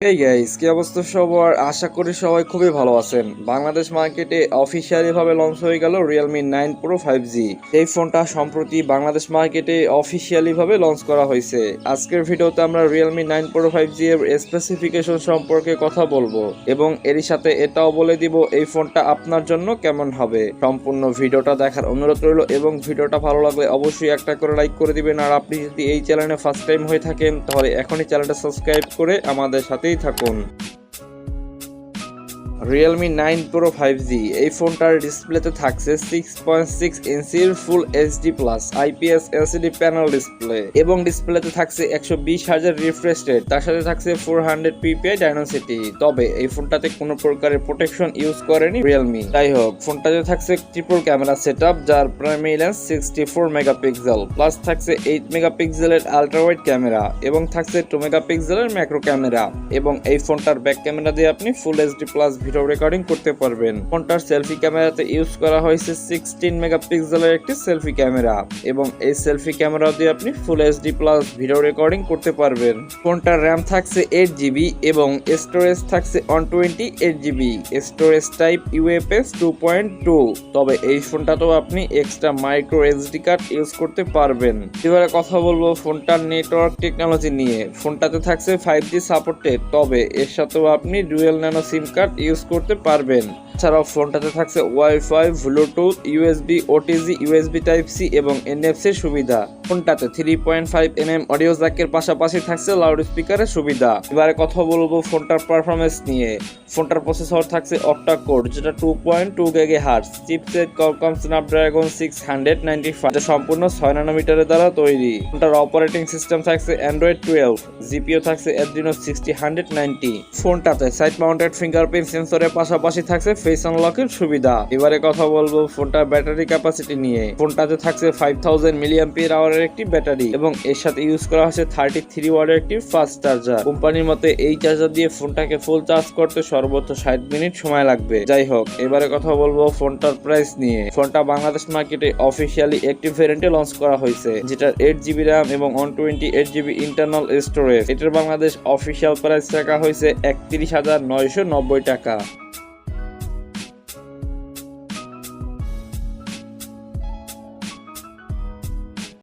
এই গাইস, কি অবস্থা সবার? আশা করি সবাই খুবই ভালো আছেন। বাংলাদেশ মার্কেটে অফিসিয়ালি ভাবে লঞ্চ হয়ে গেল Realme 9 Pro 5G। এই ফোনটা সম্প্রতি বাংলাদেশ মার্কেটে অফিসিয়ালি ভাবে লঞ্চ করা হয়েছে। আজকের ভিডিওতে আমরা Realme 9 Pro 5G এর স্পেসিফিকেশন সম্পর্কে কথা বলবো এবং এরই সাথে এটাও বলে দিব এই ফোনটা আপনার জন্য কেমন হবে। সম্পূর্ণ ভিডিওটা দেখার অনুরোধ রইল এবং ভিডিওটা ভালো লাগলে অবশ্যই একটা করে লাইক করে দিবেন। আর আপনি যদি এই চ্যানেলে ফার্স্ট টাইম হয়ে থাকেন তাহলে এখনই চ্যানেলটা সাবস্ক্রাইব করে আমাদের সাথে থাকুন। Realme 9 Pro 5G এই ফোনটার ডিসপ্লেতে থাকছে 6.6 ইঞ্চির full HD plus IPS LCD panel display এবং ডিসপ্লেতে থাকছে 120 হার্জ রিফ্রেশ রেট, তার সাথে থাকছে 400 ppi ডাইনাসিটি। তবে এই ফোনটাতে কোনো প্রকারের প্রোটেকশন ইউজ করেনি Realme। যাই হোক, ফোনটাতে থাকছে ট্রিপল ক্যামেরা সেটআপ, যার প্রাইমারি লেন্স 64 মেগাপিক্সেল, প্লাস থাকছে 8 মেগাপিক্সেলের আলট্রা ওয়াইড ক্যামেরা এবং থাকছে 2 মেগাপিক্সেলের ম্যাক্রো ক্যামেরা। এবং এই ফোনটার ব্যাক ক্যামেরা দিয়ে আপনি full HD plus video recording করতে পারবেন। ফোনটার সেলফি ক্যামেরাতে ইউজ করা হয়েছে 16 মেগাপিক্সেলের একটি সেলফি ক্যামেরা এবং এই সেলফি ক্যামেরা দিয়ে আপনি full HD plus video recording করতে পারবেন। ফোনটার র্যাম থাকছে 8GB এবং স্টোরেজ থাকছে 128GB, স্টোরেজ টাইপ ইউএফএস 2.2। তবে এই ফোনটাতেও আপনি extra micro SD card use করতে পারবেন। এবারে কথা বলবো ফোনটার নেটওয়ার্ক টেকনোলজি নিয়ে। ফোনটাতে থাকছে 5G সাপোর্টেড, তবে এর সাথেও আপনি dual nano SIM card use করতে পারবেন। এছাড়াও ফোনটাতে থাকছে WiFi, Bluetooth, USB, OTG, USB type C এবং এনএফসির সুবিধা। ফোনটাতে 3.5mm অডিও জ্যাকের পাশাপাশি থাকছে লাউড স্পিকারের সুবিধা। এবারে কথা বলবো ফোনটার পারফরমেন্স নিয়ে। ফোনটার প্রসেসর থাকছে অক্টা কোর, যেটা 2.2 GHz, চিপসেট Qualcomm Snapdragon 695, যা সম্পূর্ণ 6 ন্যানোমিটারের দ্বারা তৈরি। ফোনটার অপারেটিং সিস্টেম থাকছে Android 12, জিপিও থাকছে Adreno 6090। ফোনটাতে সাইড মাউন্টেড ফিঙ্গারপ্রিন্ট সেন্সরের পাশাপাশি থাকছে ফেস আনলকের সুবিধা। এবারে কথা বলবো ফোনটার ব্যাটারি ক্যাপাসিটি নিয়ে। ফোনটাতে থাকছে 5000 mAh একটি ব্যাটারি এবং এর সাথে ইউজ করা হয়েছে 33 ওয়াটের একটি ফাস্ট চার্জার। কোম্পানির মতে এই চার্জার দিয়ে ফোনটাকে ফুল চার্জ করতে সর্বোচ্চ 60 মিনিট সময় লাগবে। যাই হোক, এবারে কথা বলবো ফোনটার প্রাইস নিয়ে। ফোনটা বাংলাদেশ মার্কেটে অফিসিয়ালি একটি ভেরিয়েন্টে লঞ্চ করা হয়েছে, যেটার 8GB র্যাম এবং 128GB ইন্টারনাল স্টোরেজ। এটার বাংলাদেশ অফিসিয়াল প্রাইস রাখা হয়েছে 31,990 টাকা।